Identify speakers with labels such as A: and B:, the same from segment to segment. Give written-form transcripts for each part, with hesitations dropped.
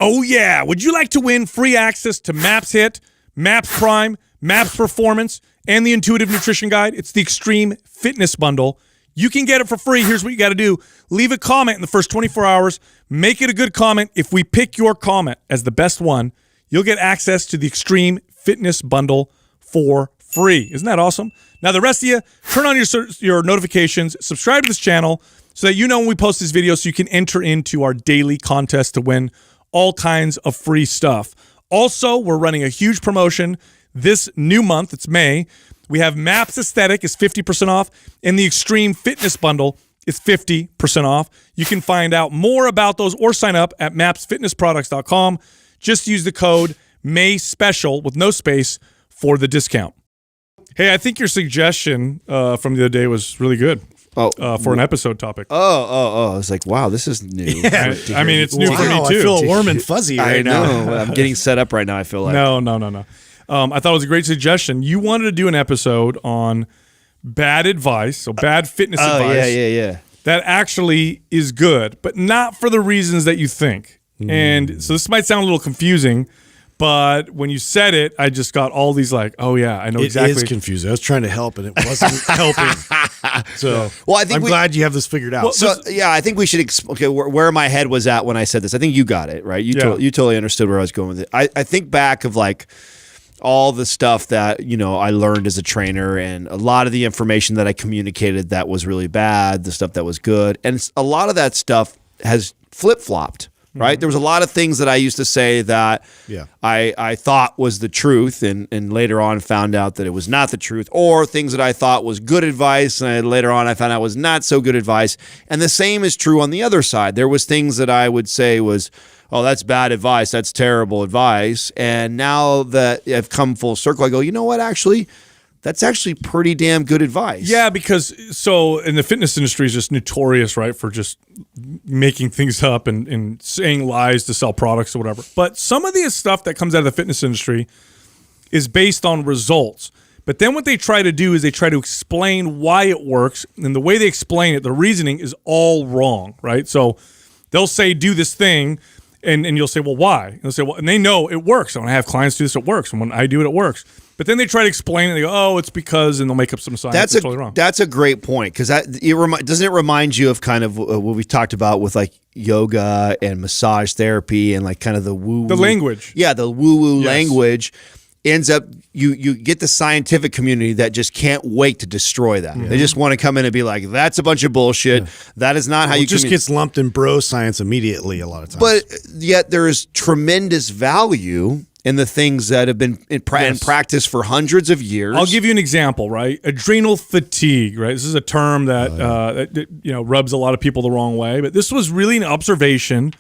A: Oh, yeah. Would you like to win free access to Maps Hit, Maps Prime, Maps Performance, and the Intuitive Nutrition Guide? It's the Extreme Fitness Bundle. You can get it for free. Here's what you got to do. Leave a comment in the first 24 hours. Make it a good comment. If we pick your comment as the best one, you'll get access to the Extreme Fitness Bundle for free. Isn't that awesome? Now, the rest of you, turn on your notifications, subscribe to this channel so that you know when we post this video so you can enter into our daily contest to win all kinds of free stuff. Also, we're running a huge promotion this new month. It's May. We have Maps Aesthetic is 50% off, and the Extreme Fitness Bundle is 50% off. You can find out more about those or sign up at mapsfitnessproducts.com. Just use the code MAYSPECIAL with no space for the discount. Hey, I think your suggestion from the other day was really good for an episode topic.
B: I was like, wow, this is new.
A: Yeah. I mean, it's new for me, too.
C: I feel warm and fuzzy right now.
B: I know. I'm getting set up right now, I feel like.
A: No. I thought it was a great suggestion. You wanted to do an episode on bad advice, so bad fitness advice.
B: Yeah.
A: That actually is good, but not for the reasons that you think. And so this might sound a little confusing, but when you said it, I just got all these like, oh yeah, I know exactly.
C: It is confusing. I was trying to help, and it wasn't helping. So,
B: I think
C: I'm glad you have this figured out.
B: So, I think we should where my head was at when I said this. I think you got it right. You totally understood where I was going with it. I think back of like all the stuff that I learned as a trainer, and a lot of the information that I communicated that was really bad, the stuff that was good, and a lot of that stuff has flip-flopped. Right? There was a lot of things that I used to say that I thought was the truth, and later on found out that it was not the truth, or things that I thought was good advice, and later on I found out was not so good advice. And the same is true on the other side. There was things that I would say was, oh, that's bad advice, that's terrible advice. And now that I've come full circle, I go, you know what, actually, that's actually pretty damn good advice.
A: Yeah, because so in the fitness industry is just notorious, right, for just making things up and saying lies to sell products or whatever. But some of the stuff that comes out of the fitness industry is based on results. But then what they try to do is they try to explain why it works, and the way they explain it, the reasoning is all wrong, right? So they'll say, do this thing, and you'll say, well, why? And they'll say, well, and they know it works. And when I have clients do this, it works. And when I do it, it works. But then they try to explain it. They go, oh, it's because, and they'll make up some science. That's totally wrong.
B: That's a great point, because doesn't it remind you of kind of what we talked about with like yoga and massage therapy and like kind of the woo-woo.
A: The language.
B: Yeah, the woo-woo language ends up, you get the scientific community that just can't wait to destroy that. They just want to come in and be like, that's a bunch of bullshit. That is not how you
C: just gets lumped in bro science immediately a lot of times.
B: But yet there is tremendous value in the things that have been in practice for hundreds of years.
A: I'll give you an example, right? Adrenal fatigue, right? This is a term that that rubs a lot of people the wrong way, but this was really an observation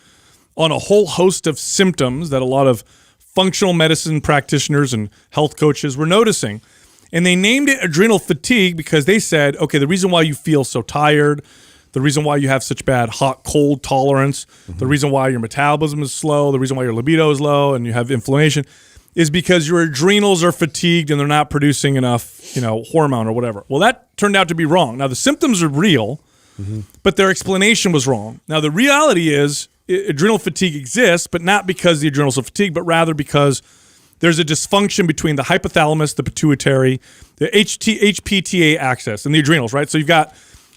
A: on a whole host of symptoms that a lot of functional medicine practitioners and health coaches were noticing. And they named it adrenal fatigue because they said, okay, the reason why you feel so tired, the reason why you have such bad hot-cold tolerance, the reason why your metabolism is slow, the reason why your libido is low and you have inflammation is because your adrenals are fatigued and they're not producing enough, hormone or whatever. Well, that turned out to be wrong. Now, the symptoms are real, but their explanation was wrong. Now, the reality is adrenal fatigue exists, but not because the adrenals are fatigued, but rather because there's a dysfunction between the hypothalamus, the pituitary, the HPTA axis, and the adrenals, right? So you've got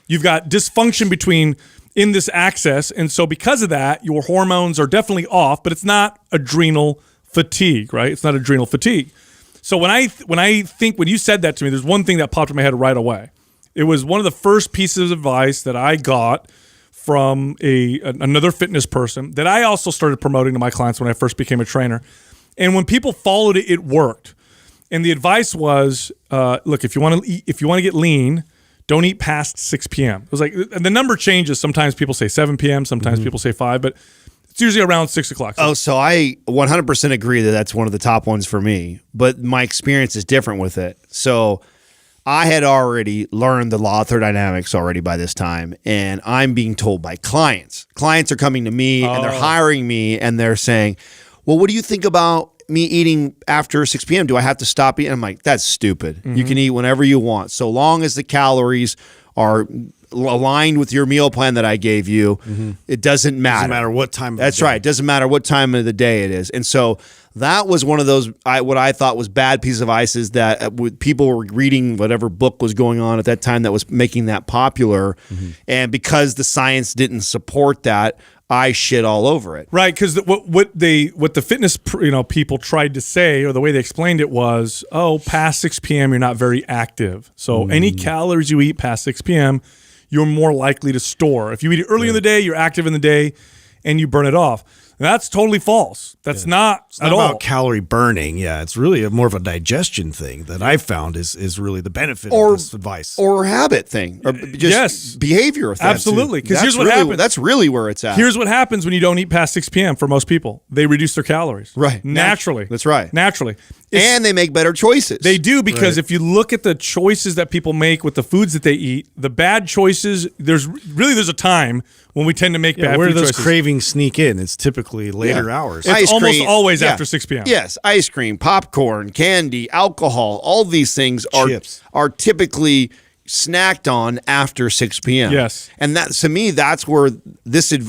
A: dysfunction in this axis, and so because of that, your hormones are definitely off, but it's not adrenal fatigue, right? It's not adrenal fatigue. So when you said that to me, there's one thing that popped in my head right away. It was one of the first pieces of advice that I got from another fitness person that I also started promoting to my clients when I first became a trainer. And when people followed it, it worked. And the advice was, look, if you want to get lean, don't eat past 6 p.m. It was like, the number changes. Sometimes people say 7 p.m., sometimes people say 5, but it's usually around 6 o'clock.
B: So I 100% agree that that's one of the top ones for me, but my experience is different with it. So I had already learned the law of thermodynamics already by this time, and I'm being told by clients. Clients are coming to me, and they're hiring me, and they're saying, well, what do you think about me eating after 6 p.m.? Do I have to stop eating? I'm like, that's stupid. You can eat whenever you want, so long as the calories are aligned with your meal plan that I gave you, it doesn't matter.
C: Doesn't matter what time of
B: That's
C: the day.
B: right. It doesn't matter what time of the day it is. And so that was one of those, what I thought was bad piece of advice is that people were reading whatever book was going on at that time that was making that popular. And because the science didn't support that, I shit all over it.
A: Right, because what the fitness people tried to say, or the way they explained it was, oh, past 6 p.m. you're not very active. So any calories you eat past 6 p.m. you're more likely to store. If you eat it early in the day, you're active in the day, and you burn it off. That's totally false. That's not
C: It's
A: at
C: not
A: all.
C: about calorie burning. Yeah, it's really more of a digestion thing that I've found is really the benefit of this advice.
B: Or habit thing. Or just
A: Yes.
B: behavior thing.
A: Absolutely, 'cause
B: That's
A: here's what
B: really,
A: happens.
B: That's really where it's at.
A: Here's what happens when you don't eat past 6 p.m. for most people. They reduce their calories.
B: Right.
A: Naturally.
B: That's right.
A: Naturally.
B: And they make better choices.
A: They do, because if you look at the choices that people make with the foods that they eat, the bad choices, there's a time when we tend to make bad
C: Where do
A: food
C: those
A: choices.
C: cravings sneak in? It's typically later hours.
A: It's
B: Ice
A: almost
B: cream.
A: always
B: Yeah.
A: after 6 p.m.
B: Yes, ice cream, popcorn, candy, alcohol, all these things
C: Chips.
B: are typically snacked on after 6 p.m.
A: Yes.
B: And that, to me, that's where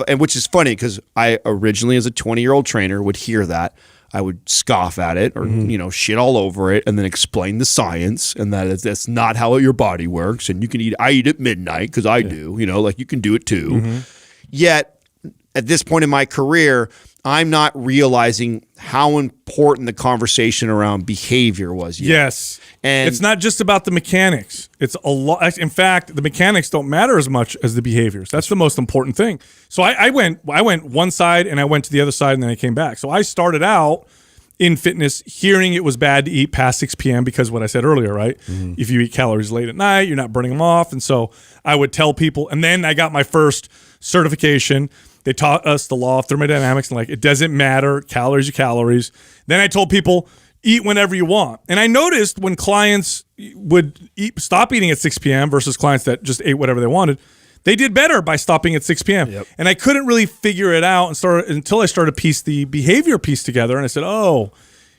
B: and which is funny because I originally, as a 20-year-old trainer, would hear that. I would scoff at it or, shit all over it and then explain the science and that's not how your body works. And you can I eat at midnight because I do, like you can do it too. Yet at this point in my career, I'm not realizing how important the conversation around behavior was yet.
A: Yes.
B: And
A: it's not just about the mechanics. It's a lot. In fact, the mechanics don't matter as much as the behaviors. That's the most important thing. So I went one side and I went to the other side and then I came back. So I started out in fitness hearing it was bad to eat past 6 p.m. because what I said earlier, right? If you eat calories late at night, you're not burning them off. And so I would tell people, and then I got my first certification. They taught us the law of thermodynamics and it doesn't matter. Calories are calories. Then I told people, eat whenever you want. And I noticed when clients would stop eating at 6 p.m. versus clients that just ate whatever they wanted, they did better by stopping at 6 p.m.
C: Yep.
A: And I couldn't really figure it out until I started to piece the behavior piece together. And I said, oh,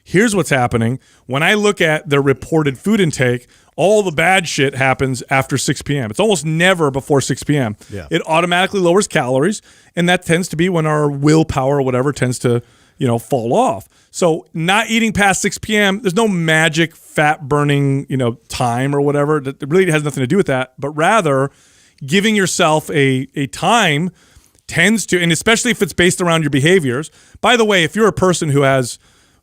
A: here's what's happening. When I look at their reported food intake, all the bad shit happens after 6 p.m. It's almost never before 6 p.m.
C: Yeah.
A: It automatically lowers calories, and that tends to be when our willpower or whatever tends to, fall off. So not eating past 6 p.m., there's no magic fat burning, time or whatever. That really has nothing to do with that, but rather giving yourself a time tends to, and especially if it's based around your behaviors. By the way, if you're a person who has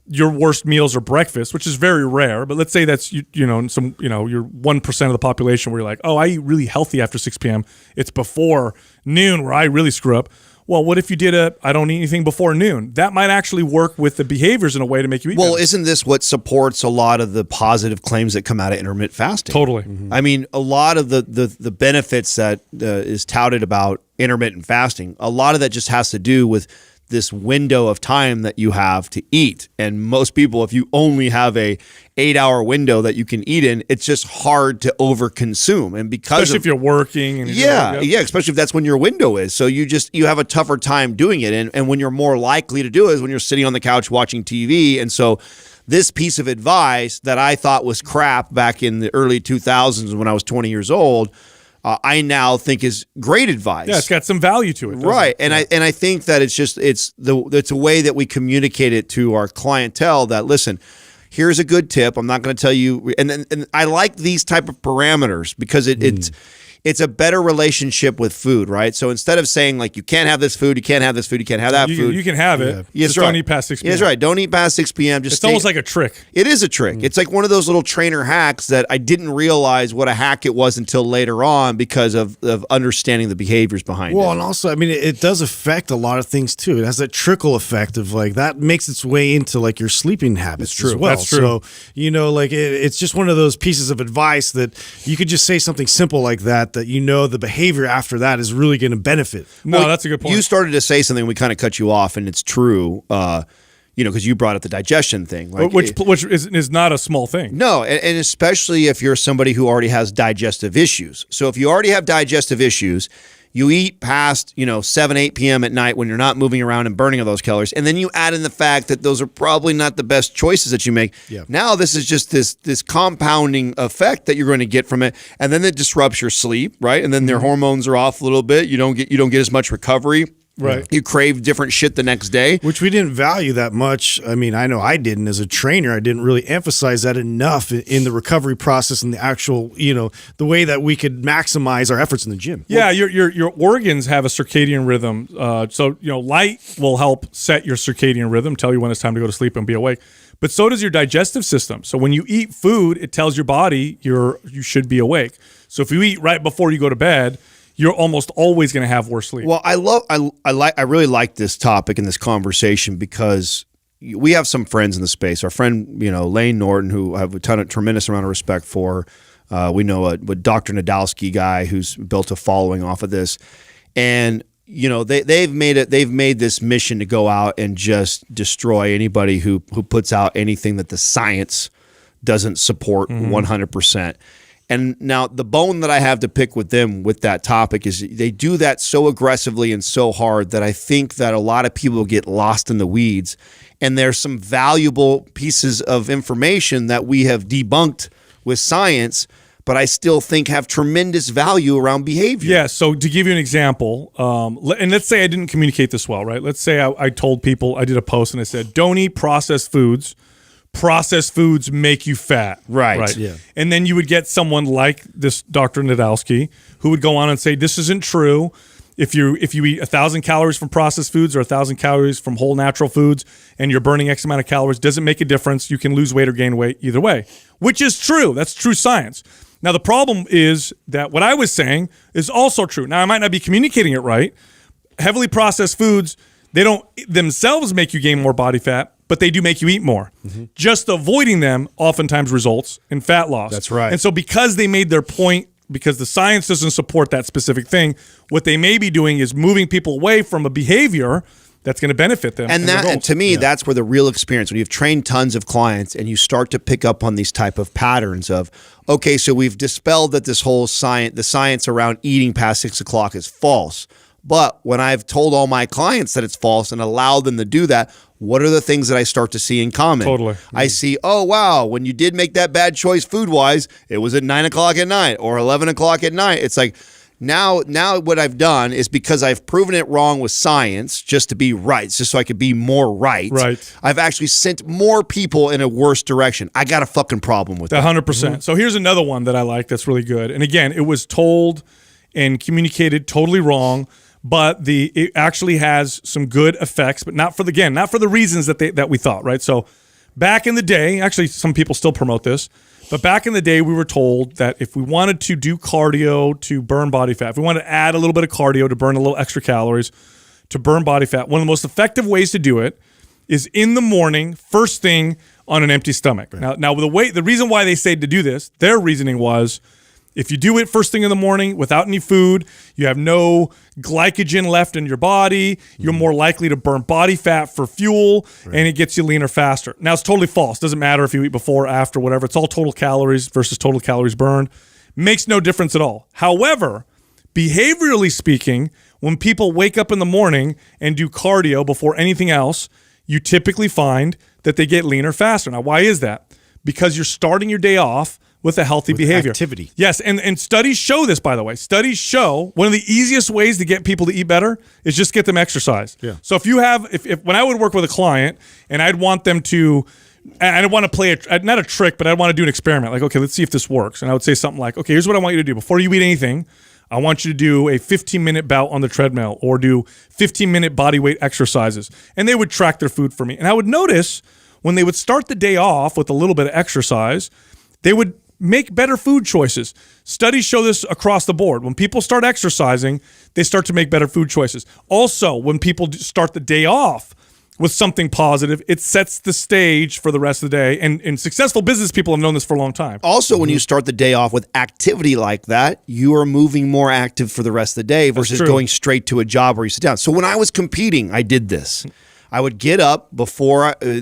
A: your worst meals are breakfast, which is very rare, but let's say that's you're 1% of the population where you're like, oh, I eat really healthy after 6 p.m. It's before noon where I really screw up. Well, what if you did I don't eat anything before noon? That might actually work with the behaviors in a way to make you eat
B: Well,
A: better.
B: isn't this what supports a lot of the positive claims that come out of intermittent fasting?
A: Totally.
B: I mean, a lot of the benefits that is touted about intermittent fasting, a lot of that just has to do with this window of time that you have to eat. And most people, if you only have a 8-hour window that you can eat in, it's just hard to overconsume. And because
A: Especially if you're working. And
B: yeah, especially if that's when your window is. So you have a tougher time doing it. And when you're more likely to do it is when you're sitting on the couch watching TV. And so this piece of advice that I thought was crap back in the early 2000s when I was 20 years old, I now think is great advice.
A: Yeah, it's got some value to it.
B: Right. And I think that it's a way that we communicate it to our clientele that, listen, here's a good tip. I'm not going to tell you. And I like these type of parameters because it's a better relationship with food, right? So instead of saying you can't have this food, you can't have this food, you can't have that food.
A: You can have it.
B: Yeah.
A: Just don't eat past 6 p.m.
B: That's right. Don't eat past 6 p.m.
A: It's almost like a trick.
B: It is a trick. It's like one of those little trainer hacks that I didn't realize what a hack it was until later on because of understanding the behaviors behind it.
C: Well, and also, I mean, it does affect a lot of things too. It has that trickle effect of that makes its way into your sleeping habits as well.
A: That's true.
C: So, it's just one of those pieces of advice that you could just say something simple like that the behavior after that is really going to benefit.
A: No, that's a good point.
B: You started to say something, we kind of cut you off, and it's true. Because you brought up the digestion thing,
A: which is not a small thing.
B: No, and especially if you're somebody who already has digestive issues. So if you already have digestive issues, You eat past, 7, 8 p.m. at night when you're not moving around and burning all those calories. And then you add in the fact that those are probably not the best choices that you make.
C: Yeah.
B: Now this is just this compounding effect that you're going to get from it. And then it disrupts your sleep, right? And then their hormones are off a little bit. You don't get as much recovery.
A: Right.
B: You crave different shit the next day.
C: Which we didn't value that much. I mean, I know I didn't as a trainer. I didn't really emphasize that enough in the recovery process and the actual, the way that we could maximize our efforts in the gym.
A: Yeah, your organs have a circadian rhythm. So light will help set your circadian rhythm, tell you when it's time to go to sleep and be awake. But so does your digestive system. So when you eat food, it tells your body you should be awake. So if you eat right before you go to bed, you're almost always going to have worse sleep.
B: Well, I really like this topic and this conversation because we have some friends in the space. Our friend, Lane Norton, who I have a tremendous amount of respect for. We know a Dr. Nadolski guy who's built a following off of this, and they've made this mission to go out and just destroy anybody who puts out anything that the science doesn't support 100%. And now the bone that I have to pick with them with that topic is they do that so aggressively and so hard that I think that a lot of people get lost in the weeds. And there's some valuable pieces of information that we have debunked with science, but I still think have tremendous value around behavior.
A: Yeah, so to give you an example, and let's say I didn't communicate this well, right? Let's say I told people, I did a post and I said, don't eat processed foods. Processed foods make you fat.
B: Right.
C: Yeah.
A: And then you would get someone like this Dr. Nadolski who would go on and say, this isn't true. If you eat 1,000 calories from processed foods or 1,000 calories from whole natural foods and you're burning X amount of calories, doesn't make a difference. You can lose weight or gain weight either way, which is true. That's true science. Now, the problem is that what I was saying is also true. Now, I might not be communicating it right. Heavily processed foods, they don't themselves make you gain more body fat, but they do make you eat more. Just avoiding them oftentimes results in fat loss.
C: That's right.
A: And so because they made their point, because the science doesn't support that specific thing, what they may be doing is moving people away from a behavior that's going to benefit them.
B: And to me, that's where the real experience, when you've trained tons of clients and you start to pick up on these type of patterns of, okay, so we've dispelled that this whole the science around eating past 6 o'clock is false. But when I've told all my clients that it's false and allowed them to do that, what are the things that I start to see in common?
A: Totally.
B: I see, oh, wow, when you did make that bad choice food-wise, it was at 9 o'clock at night or 11 o'clock at night. It's like, now what I've done is because I've proven it wrong with science just to be right, just so I could be more right.
A: Right.
B: I've actually sent more people in a worse direction. I got a fucking problem with that.
A: 100%. So here's another one that I like that's really good. And again, it was told and communicated totally wrong, but it actually has some good effects, but not for the reasons that we thought, right? So back in the day, actually some people still promote this, but back in the day we were told that if we wanted to do cardio to burn body fat, if we wanted to add a little bit of cardio to burn a little extra calories to burn body fat, one of the most effective ways to do it is in the morning, first thing on an empty stomach. Right. Now the reason why they say to do this, their reasoning was, if you do it first thing in the morning without any food, you have no glycogen left in your body, you're more likely to burn body fat for fuel, and it gets you leaner faster. Now, it's totally false. Doesn't matter if you eat before, after, whatever. It's all total calories versus total calories burned. Makes no difference at all. However, behaviorally speaking, when people wake up in the morning and do cardio before anything else, you typically find that they get leaner faster. Now, why is that? Because you're starting your day off with a healthy behavior.
C: Activity.
A: Yes, and studies show this, by the way. Studies show one of the easiest ways to get people to eat better is just get them exercise.
C: Yeah.
A: So if when I would work with a client and I'd want them to, I'd want to play, not a trick, but I'd want to do an experiment. Like, okay, let's see if this works. And I would say something like, okay, here's what I want you to do. Before you eat anything, I want you to do a 15-minute bout on the treadmill or do 15-minute body weight exercises. And they would track their food for me. And I would notice when they would start the day off with a little bit of exercise, they would make better food choices. Studies show this across the board. When people start exercising, they start to make better food choices. Also, when people start the day off with something positive, it sets the stage for the rest of the day. And successful business people have known this for a long time.
B: Also, when you start the day off with activity like that, you are moving more active for the rest of the day versus going straight to a job where you sit down. So when I was competing, I did this. I would get up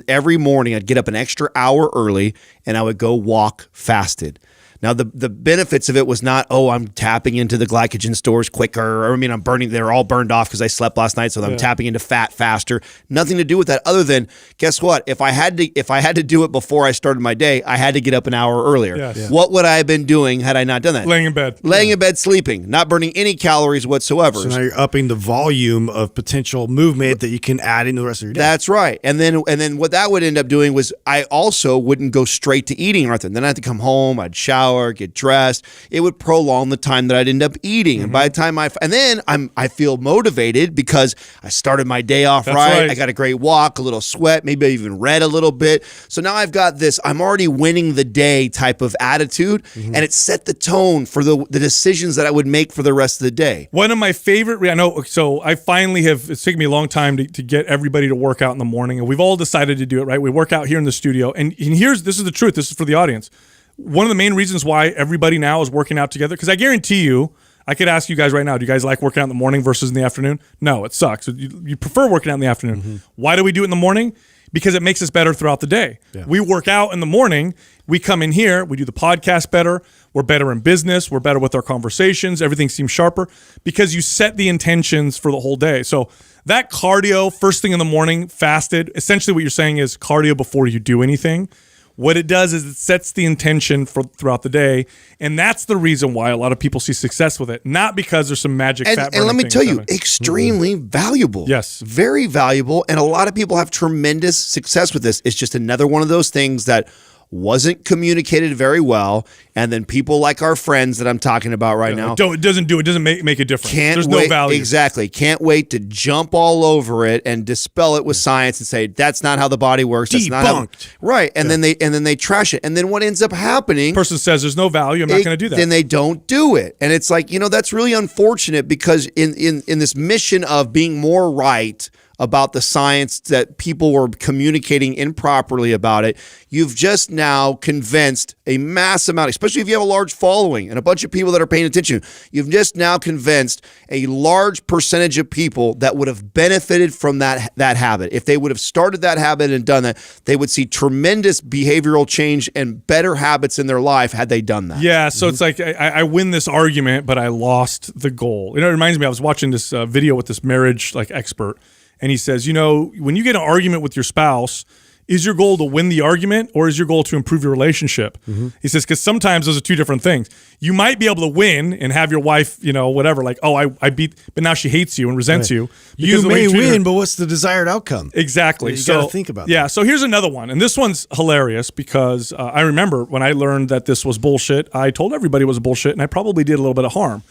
B: every morning, I'd get up an extra hour early and I would go walk fasted. Now, the benefits of it was not, oh, I'm tapping into the glycogen stores quicker, or I'm burning, they're all burned off because I slept last night, so I'm tapping into fat faster. Nothing to do with that other than, guess what? If I had to do it before I started my day, I had to get up an hour earlier.
A: Yes. Yeah.
B: What would I have been doing had I not done that?
A: Laying in bed.
B: Laying in bed, sleeping, not burning any calories whatsoever.
C: So now you're upping the volume of potential movement that you can add into the rest of your day.
B: That's right. And then what that would end up doing was I also wouldn't go straight to eating right then. Then I had to come home, I'd shower, get dressed. It would prolong the time that I'd end up eating. And by the time I feel motivated because I started my day off right. I got a great walk, a little sweat, maybe I even read a little bit. So now I've got this, I'm already winning the day type of attitude, and it set the tone for the decisions that I would make for the rest of the day.
A: One of my favorite, so I finally it's taken me a long time to get everybody to work out in the morning, and we've all decided to do it, right? We work out here in the studio, and this is the truth, this is for the audience. One of the main reasons why everybody now is working out together, because I guarantee you, I could ask you guys right now, do you guys like working out in the morning versus in the afternoon? No, it sucks. You prefer working out in the afternoon. Why do we do it in the morning? Because it makes us better throughout the day. Yeah. We work out in the morning, we come in here, we do the podcast better, we're better in business, we're better with our conversations, everything seems sharper because you set the intentions for the whole day. So that cardio, first thing in the morning, fasted, essentially what you're saying is cardio before you do anything. What it does is it sets the intention for throughout the day, and that's the reason why a lot of people see success with it. Not because there's some magic fat burning.
B: And let me tell you, extremely valuable.
A: Yes,
B: very valuable, and a lot of people have tremendous success with this. It's just another one of those things that wasn't communicated very well, and then people like our friends that I'm talking about right now,
A: it doesn't make a difference. There's no value.
B: Exactly. Can't wait to jump all over it and dispel it with science and say that's not how the body works. That's not how, right. And then they trash it. And then what ends up happening?
A: Person says there's no value. I'm not going to do that.
B: Then they don't do it. And it's like, that's really unfortunate because in this mission of being more right about the science that people were communicating improperly about it, you've just now convinced a mass amount, especially if you have a large following and a bunch of people that are paying attention, you've just now convinced a large percentage of people that would have benefited from that habit. If they would have started that habit and done that, they would see tremendous behavioral change and better habits in their life had they done that.
A: Yeah, so it's like I win this argument, but I lost the goal. It reminds me, I was watching this video with this marriage expert, and he says, when you get an argument with your spouse, is your goal to win the argument or is your goal to improve your relationship? He says, because sometimes those are two different things. You might be able to win and have your wife, whatever, like, oh, I beat, but now she hates you and resents you.
C: You may win, but what's the desired outcome?
A: Exactly.
C: You got to think about that.
A: Yeah, so here's another one. And this one's hilarious because I remember when I learned that this was bullshit, I told everybody it was bullshit, and I probably did a little bit of harm.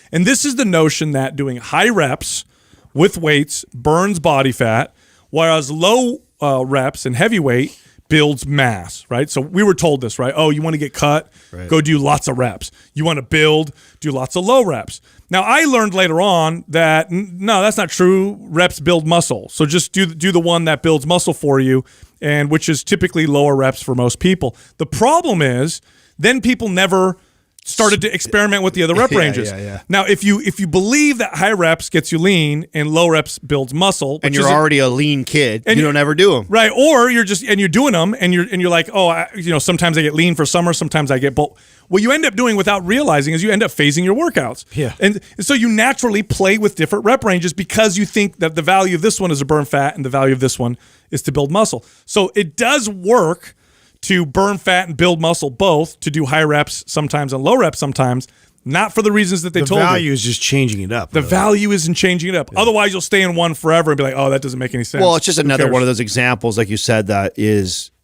A: And this is the notion that doing high reps with weights burns body fat, whereas low reps and heavy weight builds mass, right? So we were told this, right? Oh, you want to get cut? Right. Go do lots of reps. You want to build? Do lots of low reps. Now, I learned later on that, no, that's not true. Reps build muscle. So just do the one that builds muscle for you, and which is typically lower reps for most people. The problem is then people never started to experiment with the other rep ranges. Now, if you believe that high reps gets you lean and low reps builds muscle,
B: and you're already a lean kid, and you don't ever do them,
A: right? Or you're doing them, and you're like, oh, sometimes I get lean for summer, sometimes I get bulk. What you end up doing without realizing is you end up phasing your workouts.
C: Yeah,
A: and so you naturally play with different rep ranges because you think that the value of this one is to burn fat and the value of this one is to build muscle. So it does work to burn fat and build muscle both, to do high reps sometimes and low reps sometimes, not for the reasons that they told you.
C: The value is just changing it up.
A: The value isn't changing it up. Yeah. Otherwise, you'll stay in one forever and be like, oh, that doesn't make any sense.
B: Well, it's just another one of those examples, like you said, that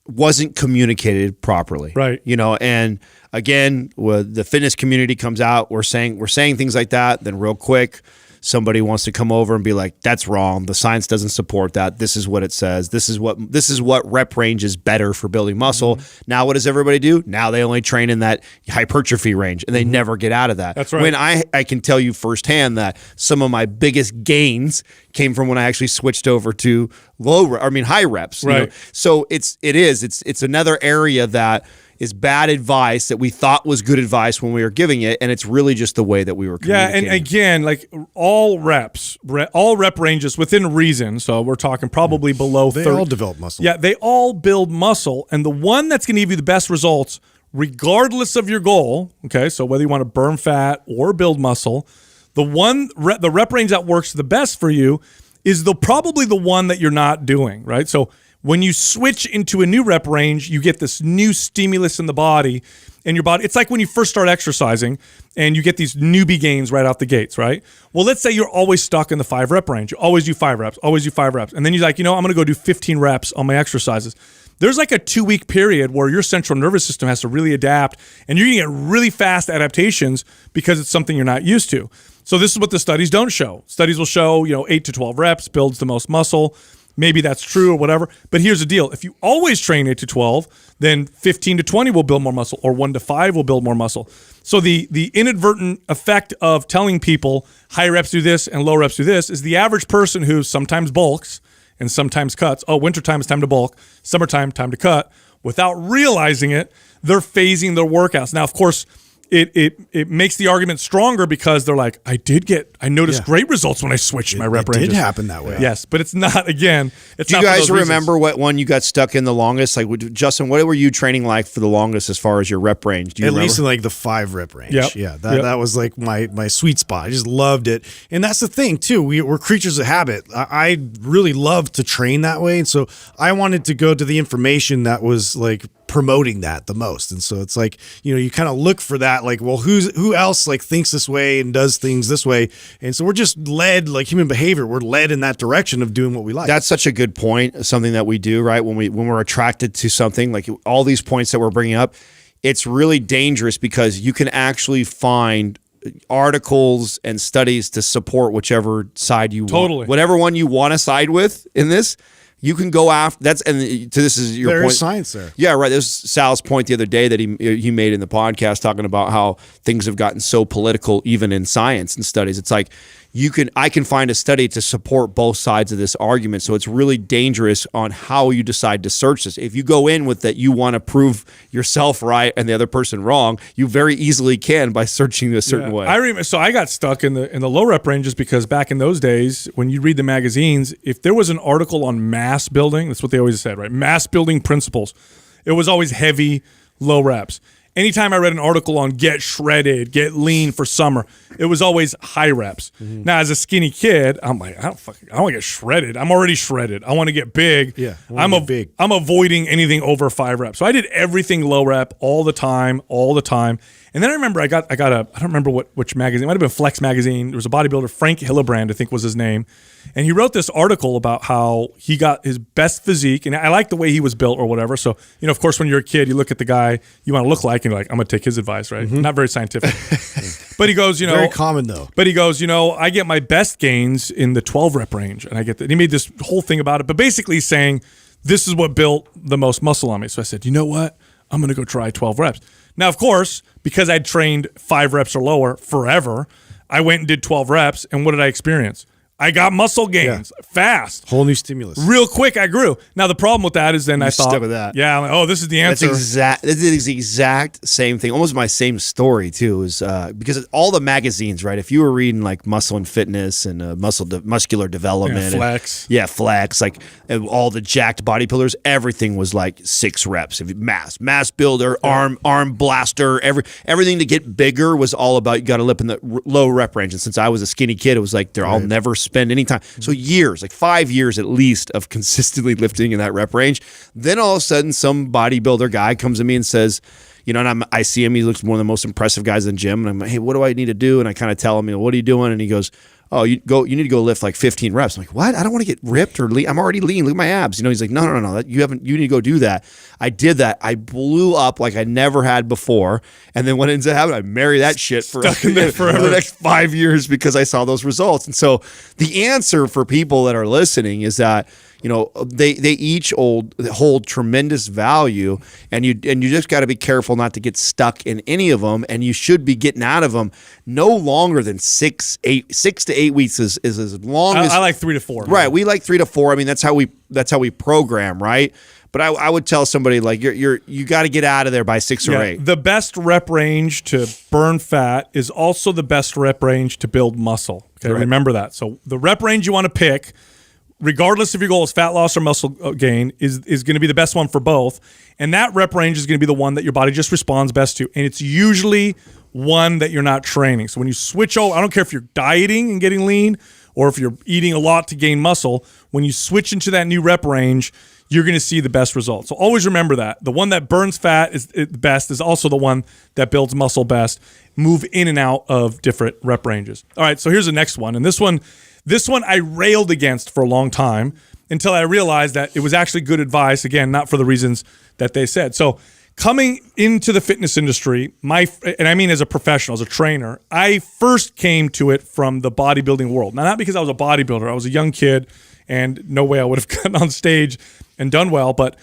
B: wasn't communicated properly.
A: Right.
B: And again, when the fitness community comes out, we're saying things like that, then real quick, somebody wants to come over and be like, that's wrong. The science doesn't support that. This is what it says. This is what rep range is better for building muscle. Now what does everybody do? Now they only train in that hypertrophy range, and they never get out of that.
A: That's right.
B: When I can tell you firsthand that some of my biggest gains came from when I actually switched over to high reps.
A: Right.
B: So it's another area that is bad advice that we thought was good advice when we were giving it, and it's really just the way that we were communicating.
A: Yeah, and again, like all rep ranges within reason, so we're talking probably below 30.
C: They all develop muscle.
A: Yeah, they all build muscle, and the one that's going to give you the best results regardless of your goal, okay, so whether you want to burn fat or build muscle, the rep range that works the best for you is probably the one that you're not doing, right? So when you switch into a new rep range, you get this new stimulus in the body, and your body, it's like when you first start exercising and you get these newbie gains right out the gates, right? Well, let's say you're always stuck in the 5 rep range. You always do 5 reps, always do 5 reps. And then you're like, I'm going to go do 15 reps on my exercises. There's like a 2-week period where your central nervous system has to really adapt, and you're going to get really fast adaptations because it's something you're not used to. So this is what the studies don't show. Studies will show, 8 to 12 reps builds the most muscle. Maybe that's true or whatever. But here's the deal. If you always train 8 to 12, then 15 to 20 will build more muscle, or 1 to 5 will build more muscle. So the inadvertent effect of telling people high reps do this and low reps do this is the average person who sometimes bulks and sometimes cuts. Oh, wintertime is time to bulk. Summertime, time to cut. Without realizing it, they're phasing their workouts. Now, of course, it makes the argument stronger because they're like, I noticed great results when I switched my rep ranges.
C: It did happen that way.
A: Yes, but it's not, again, it's
B: Do
A: not
B: you
A: for
B: guys
A: those
B: remember
A: reasons.
B: what one you got stuck in the longest? Like, Justin, what were you training like for the longest as far as your rep range? Do you
C: At
B: remember?
C: least in like the 5 rep range.
A: Yep.
C: Yeah, that was like my sweet spot. I just loved it. And that's the thing too. We're creatures of habit. I really love to train that way. And so I wanted to go to the information that was like promoting that the most. And so it's like, you kind of look for that, like, well, who else like thinks this way and does things this way? And so we're just led, like human behavior, we're led in that direction of doing what we like.
B: That's such a good point. Something that we do, right? When we're attracted to something, like all these points that we're bringing up, it's really dangerous because you can actually find articles and studies to support whichever side you want. Whatever one you want to side with in this, you can go after. This is your point.
C: There is science there.
B: Yeah, right. This is Sal's point the other day that he made in the podcast, talking about how things have gotten so political, even in science and studies. It's like I can find a study to support both sides of this argument. So it's really dangerous on how you decide to search this. If you go in with that you want to prove yourself right and the other person wrong, you very easily can by searching a certain way.
A: I remember. So I got stuck in the low rep ranges because back in those days, when you read the magazines, if there was an article on mass building, that's what they always said, right? Mass building principles. It was always heavy, low reps. Anytime I read an article on get shredded, get lean for summer, it was always high reps. Mm-hmm. Now, as a skinny kid, I'm like, I don't want to get shredded. I'm already shredded. I want to get big.
C: Yeah,
A: I'm avoiding anything over 5 reps. So I did everything low rep all the time. And then I remember I don't remember which magazine. It might have been Flex magazine. There was a bodybuilder, Frank Hillebrand, I think was his name. And he wrote this article about how he got his best physique. And I like the way he was built or whatever. So, of course, when you're a kid, you look at the guy you want to look like and you're like, I'm going to take his advice, right? Mm-hmm. Not very scientific. But he goes,
C: very common though.
A: But he goes, I get my best gains in the 12 rep range. And he made this whole thing about it. But basically he's saying, this is what built the most muscle on me. So I said, you know what? I'm going to go try 12 reps. Now, of course, because I'd trained 5 reps or lower forever, I went and did 12 reps. And what did I experience? I got muscle gains fast.
C: Whole new stimulus.
A: Real quick, I grew. Now, the problem with that is then I thought,
B: stuck with that.
A: Yeah, I'm like, this is the answer.
B: That is the exact same thing. Almost my same story, too, is because all the magazines, right? If you were reading like Muscle and Fitness and Muscular Development.
A: Flex.
B: Flex. Like and all the jacked bodybuilders, everything was like 6 reps. Mass builder, arm blaster, everything to get bigger was all about you got to live in the low rep range. And since I was a skinny kid, it was like, I'll never spend any time. So years, like 5 years at least of consistently lifting in that rep range. Then all of a sudden some bodybuilder guy comes to me and says, and I see him, he looks one of the most impressive guys in the gym. And I'm like, hey, what do I need to do? And I kind of tell him, what are you doing? And he goes, oh, you need to go lift like 15 reps. I'm like, what? I don't want to get ripped or lean. I'm already lean. Look at my abs. He's like, no. You need to go do that. I did that. I blew up like I never had before. And then what ends up happening, I marry that shit for the next 5 years because I saw those results. And so the answer for people that are listening is that, they each hold tremendous value, and you just got to be careful not to get stuck in any of them, and you should be getting out of them no longer than 6 to 8 weeks is as long as
A: I like 3 to 4.
B: Right, we like 3 to 4. I mean, that's how we program, right? But I would tell somebody like you got to get out of there by 6 or 8.
A: The best rep range to burn fat is also the best rep range to build muscle. Okay, right. Remember that. So the rep range you want to pick regardless if your goal is fat loss or muscle gain, is going to be the best one for both. And that rep range is going to be the one that your body just responds best to. And it's usually one that you're not training. So when you switch over, I don't care if you're dieting and getting lean or if you're eating a lot to gain muscle, when you switch into that new rep range, you're going to see the best results. So always remember that. The one that burns fat is best is also the one that builds muscle best. Move in and out of different rep ranges. All right, so here's the next one. And this one I railed against for a long time until I realized that it was actually good advice, again, not for the reasons that they said. So coming into the fitness industry, and I mean as a professional, as a trainer, I first came to it from the bodybuilding world. Now, not because I was a bodybuilder. I was a young kid, and no way I would have gotten on stage and done well. But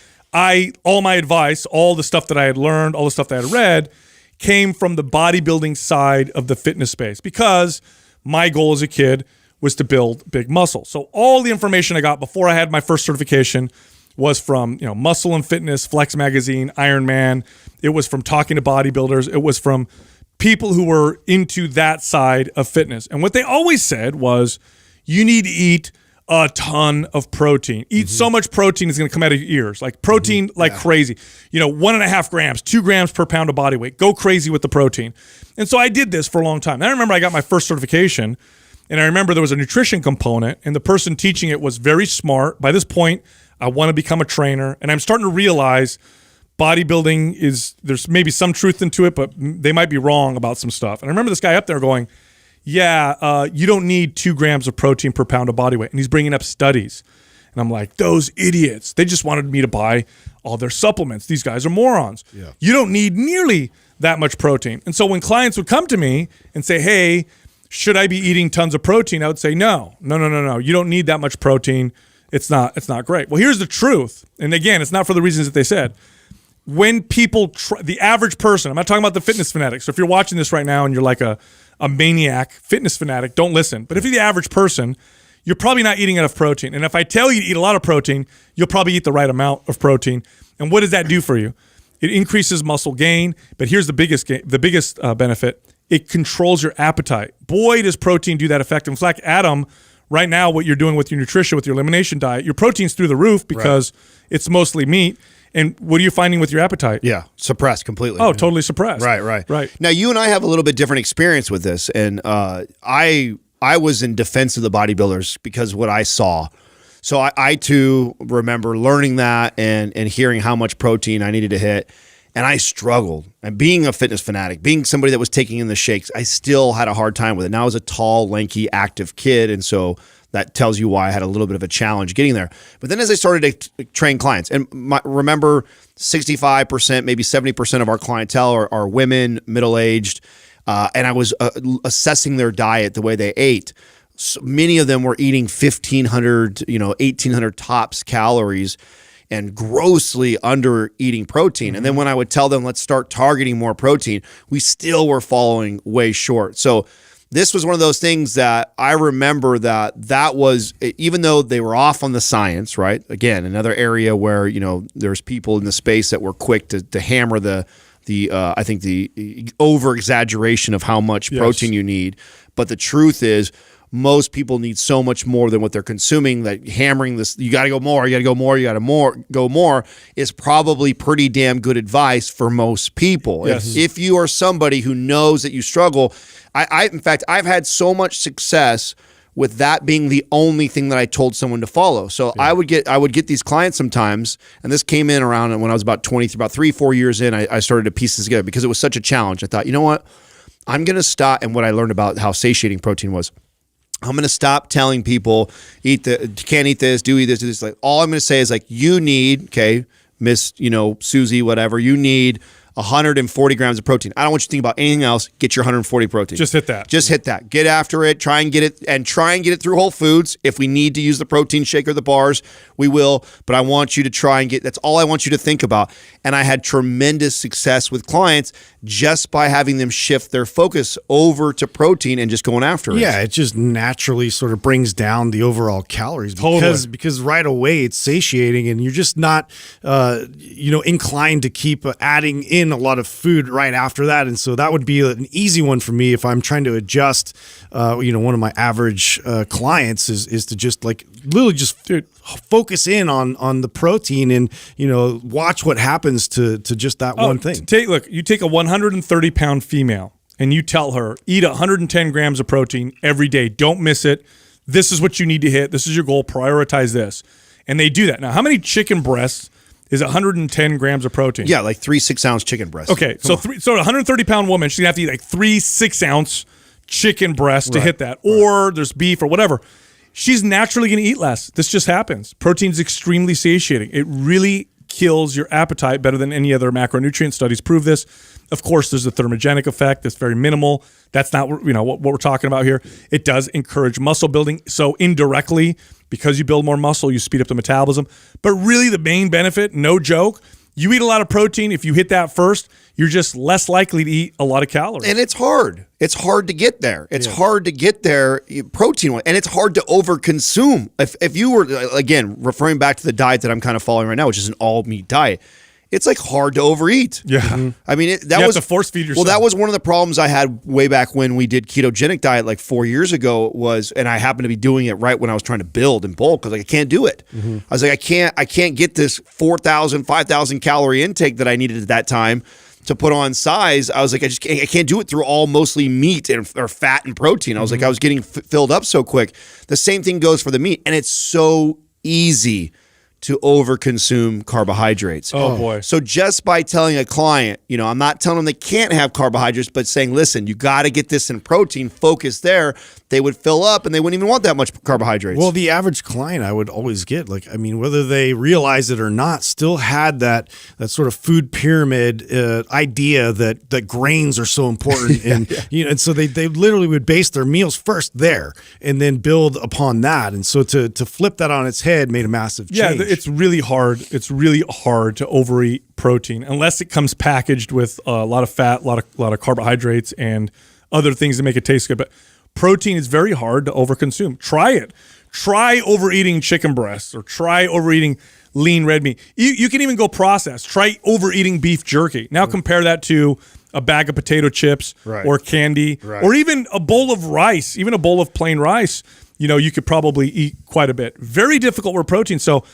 A: all my advice, all the stuff that I had learned, all the stuff that I had read, came from the bodybuilding side of the fitness space because my goal as a kid was to build big muscle. So all the information I got before I had my first certification was from, Muscle and Fitness, Flex Magazine, Iron Man. It was from talking to bodybuilders. It was from people who were into that side of fitness. And what they always said was, you need to eat a ton of protein. Eat so much protein it's going to come out of your ears. Like protein like crazy. 1.5 grams, 2 grams per pound of body weight. Go crazy with the protein. And so I did this for a long time. And I remember I got my first certification, and I remember there was a nutrition component, and the person teaching it was very smart. By this point, I want to become a trainer, and I'm starting to realize bodybuilding there's maybe some truth into it, but they might be wrong about some stuff. And I remember this guy up there going, you don't need 2 grams of protein per pound of body weight. And he's bringing up studies. And I'm like, those idiots, they just wanted me to buy all their supplements. These guys are morons. Yeah. You don't need nearly that much protein. And so when clients would come to me and say, hey, should I be eating tons of protein? I would say, no. You don't need that much protein. It's not great. Well, here's the truth. And again, it's not for the reasons that they said. When people, the average person, I'm not talking about the fitness fanatic. So if you're watching this right now and you're like a maniac fitness fanatic, don't listen. But if you're the average person, you're probably not eating enough protein. And if I tell you to eat a lot of protein, you'll probably eat the right amount of protein. And what does that do for you? It increases muscle gain. But here's the biggest benefit. It controls your appetite. Boy, does protein do that effect. In fact, Adam, right now, what you're doing with your nutrition, with your elimination diet, your protein's through the roof because it's mostly meat. And what are you finding with your appetite?
B: Yeah, suppressed completely.
A: Oh, totally suppressed.
B: Right. Now, you and I have a little bit different experience with this, and I was in defense of the bodybuilders because of what I saw. So I too remember learning that and hearing how much protein I needed to hit, and I struggled. And being a fitness fanatic, being somebody that was taking in the shakes, I still had a hard time with it. Now I was a tall, lanky, active kid, and so that tells you why I had a little bit of a challenge getting there. But then as I started to train clients, and remember 65%, maybe 70% of our clientele are women, middle-aged, and I was assessing their diet, the way they ate. So many of them were eating 1,500, 1,800 tops calories and grossly under eating protein. And then when I would tell them, let's start targeting more protein, we still were falling way short. So this was one of those things that I remember that was, even though they were off on the science, right? Again, another area where, there's people in the space that were quick to hammer the I think the over exaggeration of how much protein you need. But the truth is, most people need so much more than what they're consuming, that hammering this, you got to go more, go more is probably pretty damn good advice for most people.
A: Yes.
B: If you are somebody who knows that you struggle, in fact, I've had so much success with that being the only thing that I told someone to follow. So I would get these clients sometimes, and this came in around when I was about 3-4 years in, I started to piece this together because it was such a challenge. I thought, you know what? I'm going to stop, and what I learned about how satiating protein was, I'm going to stop telling people, can't eat this, do this. Like, all I'm going to say is, like, you need, Miss, Susie, whatever, you need 140 grams of protein. I don't want you to think about anything else. Get your 140 protein.
A: Just hit that.
B: Hit that. Get after it. Try and get it through Whole Foods. If we need to use the protein shake or the bars, we will. But I want you to try and that's all I want you to think about. And I had tremendous success with clients just by having them shift their focus over to protein and just going after it.
C: Yeah, it just naturally sort of brings down the overall calories because right away it's satiating and you're just not inclined to keep adding in in a lot of food right after that. And so that would be an easy one for me if I'm trying to adjust. One of my average clients is to just like literally just focus in on the protein and, watch what happens to just that one thing.
A: You take a 130-pound female and you tell her, eat 110 grams of protein every day. Don't miss it. This is what you need to hit. This is your goal. Prioritize this. And they do that. Now, how many chicken breasts is 110 grams of protein?
B: Yeah, like 3 6-ounce chicken breasts.
A: Okay, so a 130-pound woman, she's going to have to eat like 3 6-ounce chicken breasts to hit that. Or there's beef or whatever. She's naturally going to eat less. This just happens. Protein is extremely satiating. It really kills your appetite better than any other macronutrient. Studies prove this. Of course, there's a thermogenic effect that's very minimal. That's not what we're talking about here. It does encourage muscle building. So indirectly, because you build more muscle, you speed up the metabolism. But really the main benefit, no joke, you eat a lot of protein. If you hit that first, you're just less likely to eat a lot of calories.
B: And it's hard. It's hard to get there. It's hard to get there protein-wise. And it's hard to overconsume. If you were, again, referring back to the diet that I'm kind of following right now, which is an all-meat diet, it's like hard to overeat.
A: Yeah. Mm-hmm.
B: I mean,
A: you have to force feed yourself.
B: Well, that was one of the problems I had way back when we did ketogenic diet like 4 years ago and I happened to be doing it right when I was trying to build and bulk because I can't do it. Mm-hmm. I was like, I can't get this 4,000, 5,000 calorie intake that I needed at that time to put on size. I was like, I can't do it through all mostly meat or fat and protein. I was like, I was getting filled up so quick. The same thing goes for the meat. And it's so easy to overconsume carbohydrates.
A: Oh boy.
B: So just by telling a client, I'm not telling them they can't have carbohydrates, but saying, listen, you got to get this in protein, focus there, they would fill up and they wouldn't even want that much carbohydrates.
C: Well, the average client I would always get, whether they realize it or not, still had that sort of food pyramid idea that grains are so important. And so they literally would base their meals first there and then build upon that. And so to flip that on its head made a massive change.
A: Yeah, it's really hard. It's really hard to overeat protein unless it comes packaged with a lot of fat, a lot of carbohydrates, and other things that make it taste good. But protein is very hard to overconsume. Try it. Try overeating chicken breasts or try overeating lean red meat. You can even go processed. Try overeating beef jerky. Now compare that to a bag of potato chips or candy or even a bowl of rice, even a bowl of plain rice. You could probably eat quite a bit. Very difficult with protein. So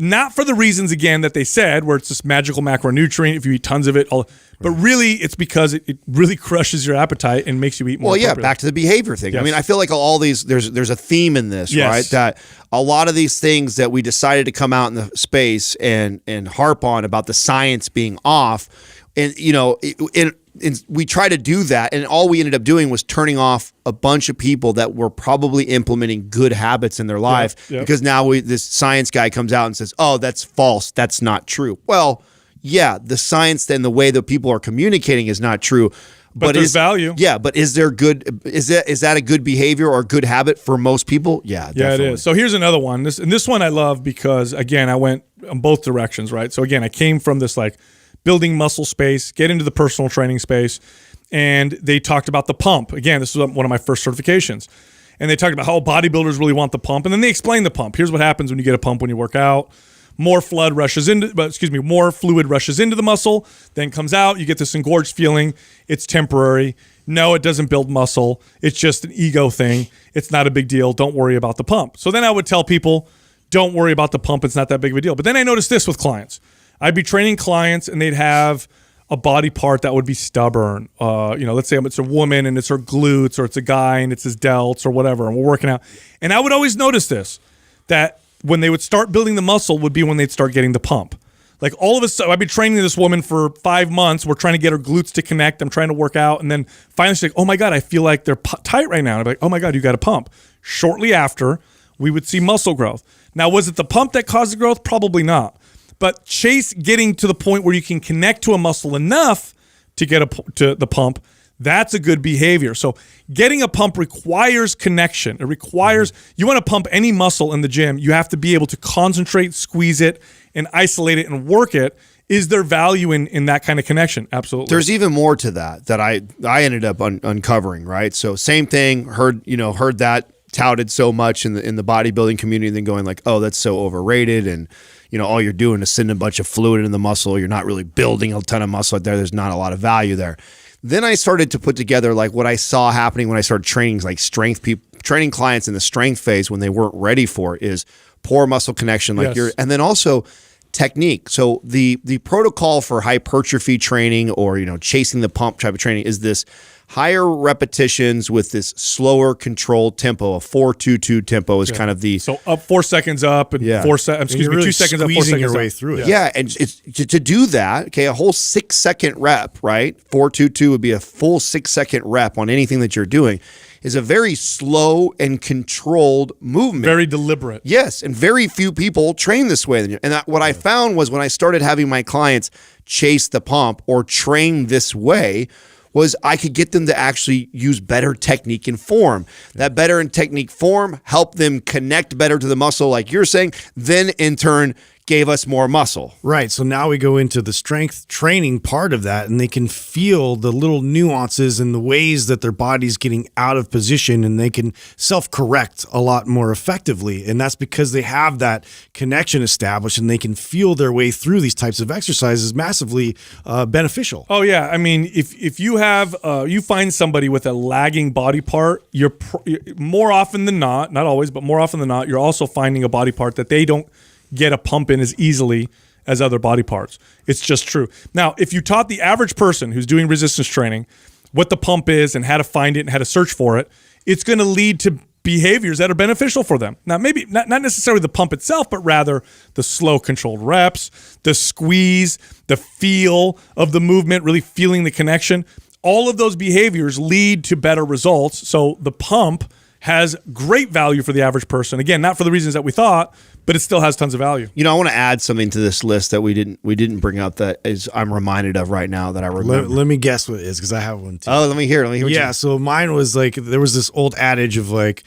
A: not for the reasons, again, that they said, where it's this magical macronutrient if you eat tons of it. But really, it's because it really crushes your appetite and makes you eat more.
B: Well, yeah, back to the behavior thing.
A: Yes.
B: I mean, I feel like all these, there's a theme in this, right? That a lot of these things that we decided to come out in the space and harp on about the science being off, and, and we try to do that, and all we ended up doing was turning off a bunch of people that were probably implementing good habits in their life because now this science guy comes out and says, oh, that's false. That's not true. Well, yeah, the science and the way that people are communicating is not true.
A: But there's value.
B: Yeah, but is that a good behavior or a good habit for most people? Yeah, definitely.
A: Yeah, it is. So here's another one. This one I love because, again, I went in both directions, right? So again, I came from this building muscle space, get into the personal training space, and they talked about the pump. Again, this was one of my first certifications. And they talked about how bodybuilders really want the pump. And then they explained the pump. Here's what happens when you get a pump when you work out. More fluid rushes into the muscle, then comes out. You get this engorged feeling. It's temporary. No, it doesn't build muscle. It's just an ego thing. It's not a big deal. Don't worry about the pump. So then I would tell people, don't worry about the pump. It's not that big of a deal. But then I noticed this with clients. I'd be training clients and they'd have a body part that would be stubborn. Let's say it's a woman and it's her glutes, or it's a guy and it's his delts or whatever, and we're working out. And I would always notice this, that when they would start building the muscle would be when they'd start getting the pump. Like all of a sudden, I'd be training this woman for 5 months. We're trying to get her glutes to connect. I'm trying to work out. And then finally she's like, oh my God, I feel like they're tight right now. And I'm like, oh my God, you got a pump. Shortly after, we would see muscle growth. Now, was it the pump that caused the growth? Probably not. But chase getting to the point where you can connect to a muscle enough to get to the pump. That's a good behavior. So getting a pump requires connection. It requires, you want to pump any muscle in the gym, you have to be able to concentrate, squeeze it, and isolate it and work it. Is there value in that kind of connection? Absolutely.
B: There's even more to that I ended up uncovering, right? So same thing, heard that touted so much in the bodybuilding community, and then going like, oh, that's so overrated, and all you're doing is sending a bunch of fluid into the muscle. You're not really building a ton of muscle there. There's not a lot of value there. Then I started to put together like what I saw happening when I started training like training clients in the strength phase when they weren't ready for it is poor muscle connection, like and then also technique. So the protocol for hypertrophy training or chasing the pump type of training is this higher repetitions with this slower controlled tempo. A 4-2-2 tempo is kind of the
A: up 4 seconds up and 2 seconds up, 4 seconds
C: your way
A: up.
C: through it.
B: Yeah, and it's to do that. Okay, a whole 6-second rep, right? 4-2-2 would be a full 6-second rep on anything that you're doing. Is a very slow and controlled movement.
A: Very deliberate.
B: Yes, and very few people train this way. And what I found was when I started having my clients chase the pump or train this way, was I could get them to actually use better technique and form. That better in technique form helped them connect better to the muscle, like you're saying, then in turn gave us more muscle.
C: Right. So now we go into the strength training part of that, and they can feel the little nuances and the ways that their body's getting out of position, and they can self-correct a lot more effectively. And that's because they have that connection established, and they can feel their way through these types of exercises, massively beneficial.
A: Oh yeah, I mean, if you have you find somebody with a lagging body part, you're more often than not always, but more often than not, you're also finding a body part that they don't get a pump in as easily as other body parts. It's just true. Now, if you taught the average person who's doing resistance training what the pump is and how to find it and how to search for it, it's going to lead to behaviors that are beneficial for them. Now, maybe not necessarily the pump itself, but rather the slow controlled reps, the squeeze, the feel of the movement, really feeling the connection. All of those behaviors lead to better results. So the pump has great value for the average person. Again, not for the reasons that we thought, but it still has tons of value.
B: I want to add something to this list that we didn't bring up that is I'm reminded of right now that I remember.
C: Let me guess what it is, because I have one too.
B: Oh, let me hear.
C: Yeah, so mine was like, there was this old adage of like,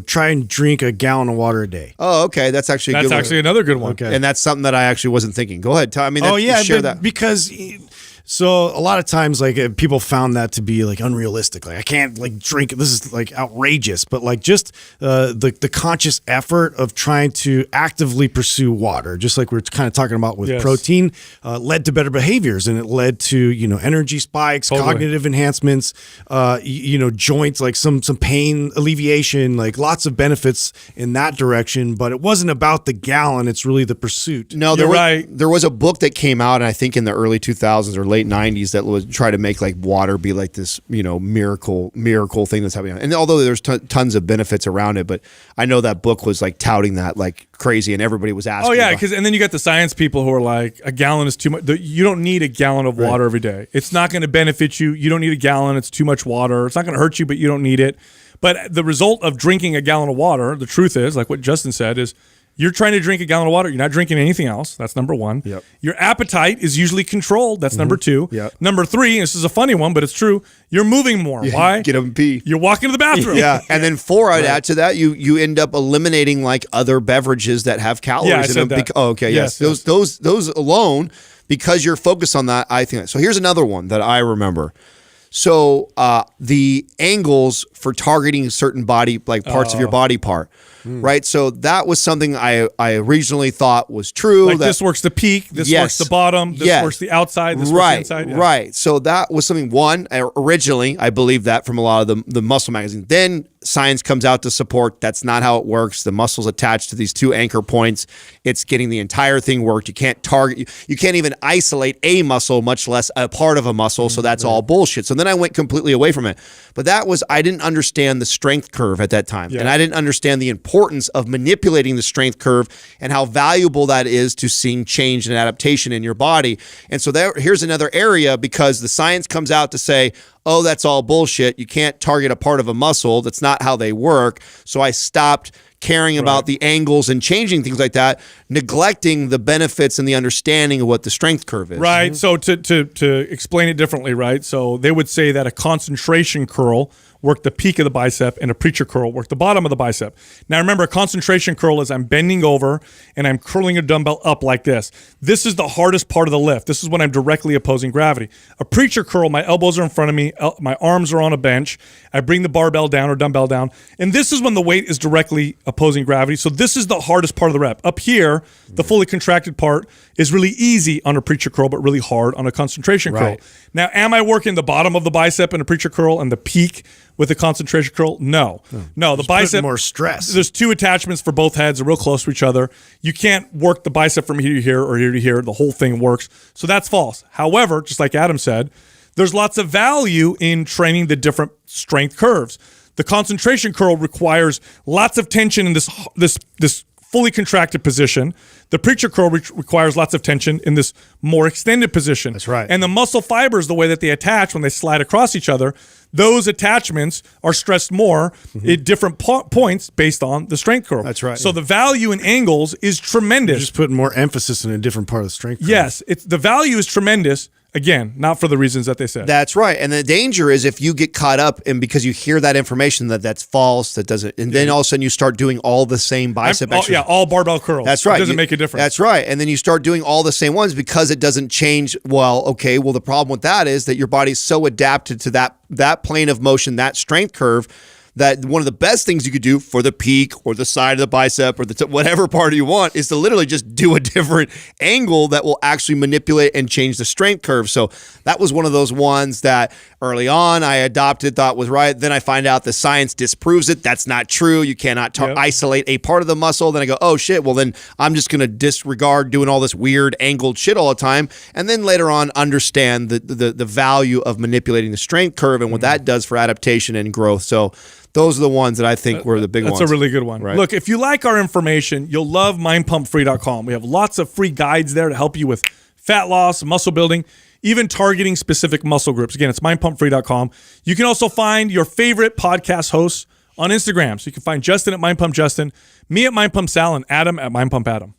C: try and drink a gallon of water a day.
B: Oh, okay. That's actually a good one.
A: Another good one.
C: Okay.
B: And that's something that I actually wasn't thinking. Go ahead. Share that.
C: Because so a lot of times like people found that to be like unrealistic. Like I can't like drink. This is like outrageous. But like just the conscious effort of trying to actively pursue water, just like we're kind of talking about with protein, led to better behaviors, and it led to energy spikes, cognitive enhancements, joints, like some pain alleviation, like lots of benefits in that direction. But it wasn't about the gallon. It's really the pursuit.
B: No, there was a book that came out, and I think in the early 2000s or late 90s that was try to make like water be like this miracle thing that's happening. And although there's tons of benefits around it, but I know that book was like touting that like crazy, and everybody was asking.
A: Oh yeah, because and then you got the science people who are like, a gallon is too much. You don't need a gallon of water every day. It's not going to benefit you. You don't need a gallon. It's too much water. It's not going to hurt you, but you don't need it. But the result of drinking a gallon of water, the truth is, like what Justin said, is you're trying to drink a gallon of water. You're not drinking anything else. That's number one.
B: Yep.
A: Your appetite is usually controlled. That's number two.
B: Yep.
A: Number three, and this is a funny one, but it's true, you're moving more. Why?
B: Get up and pee.
A: You're walking to the bathroom.
B: Yeah. And then four, I'd add to that, you end up eliminating like other beverages that have calories
A: Yeah, I
B: in
A: said
B: them.
A: that.
B: Oh, okay. Yes. Those alone, because you're focused on that, I think. So here's another one that I remember. So the angles for targeting certain body, like parts of your body part, right? So that was something I originally thought was true.
A: Like this works the peak, this works the bottom, this works the outside, this works the inside. Yeah.
B: Right. So that was something, originally, I believed that from a lot of the muscle magazines. Then science comes out to support that's not how it works. The muscle's attached to these two anchor points. It's getting the entire thing worked. You can't target, you can't even isolate a muscle, much less a part of a muscle. So that's all bullshit. So then I went completely away from it. But I didn't understand the strength curve at that time. Yeah. And I didn't understand the importance of manipulating the strength curve and how valuable that is to seeing change and adaptation in your body. And so here's another area, because the science comes out to say, oh, that's all bullshit. You can't target a part of a muscle. That's not how they work. So I stopped caring about the angles and changing things like that, neglecting the benefits and the understanding of what the strength curve is.
A: Right. So to explain it differently, right? So they would say that a concentration curl work the peak of the bicep, and a preacher curl work the bottom of the bicep. Now remember, a concentration curl is I'm bending over and I'm curling a dumbbell up like this. This is the hardest part of the lift. This is when I'm directly opposing gravity. A preacher curl, my elbows are in front of me, my arms are on a bench. I bring the barbell down or dumbbell down, and this is when the weight is directly opposing gravity. So this is the hardest part of the rep. Up here, the fully contracted part is really easy on a preacher curl, but really hard on a concentration curl. Now, am I working the bottom of the bicep in a preacher curl and the peak with a concentration curl? No. The bicep,
C: more stress.
A: There's two attachments for both heads. They're real close to each other. You can't work the bicep from here to here or here to here. The whole thing works. So that's false. However, just like Adam said, there's lots of value in training the different strength curves. The concentration curl requires lots of tension in this fully contracted position. The preacher curl requires lots of tension in this more extended position.
C: That's right.
A: And the muscle fibers, the way that they attach when they slide across each other, those attachments are stressed more at different points based on the strength curve.
C: That's right.
A: So the value in angles is tremendous.
C: You're just putting more emphasis in a different part of the strength curve.
A: Yes, the value is tremendous. Again, not for the reasons that they said.
B: That's right. And the danger is if you get caught up and because you hear that information that's false, that doesn't, and then all of a sudden you start doing all the same bicep exercises.
A: All barbell curls.
B: That's right.
A: It doesn't make a difference.
B: That's right. And then you start doing all the same ones because it doesn't change. Well, the problem with that is that your body's so adapted to that plane of motion, that strength curve, that one of the best things you could do for the peak or the side of the bicep or whatever part you want is to literally just do a different angle that will actually manipulate and change the strength curve. So that was one of those ones that early on I adopted, thought was right. Then I find out the science disproves it. That's not true. You cannot isolate a part of the muscle. Then I go, oh shit, well then I'm just going to disregard doing all this weird angled shit all the time. And then later on understand the value of manipulating the strength curve and what that does for adaptation and growth. So those are the ones that I think were the big ones.
A: That's a really good one.
B: Right.
A: Look, if you like our information, you'll love mindpumpfree.com. We have lots of free guides there to help you with fat loss, muscle building, even targeting specific muscle groups. Again, it's mindpumpfree.com. You can also find your favorite podcast hosts on Instagram. So you can find Justin at mindpumpjustin, me at mindpumpsal, and Adam at mindpumpadam.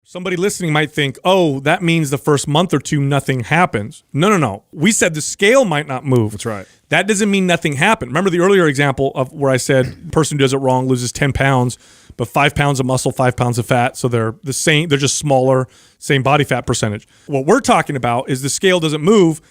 A: Somebody listening might think, oh, that means the first month or two, nothing happens. No. We said the scale might not move.
C: That's right.
A: That doesn't mean nothing happened. Remember the earlier example of where I said person who does it wrong loses 10 pounds, but 5 pounds of muscle, 5 pounds of fat. So they're the same. They're just smaller, same body fat percentage. What we're talking about is the scale doesn't move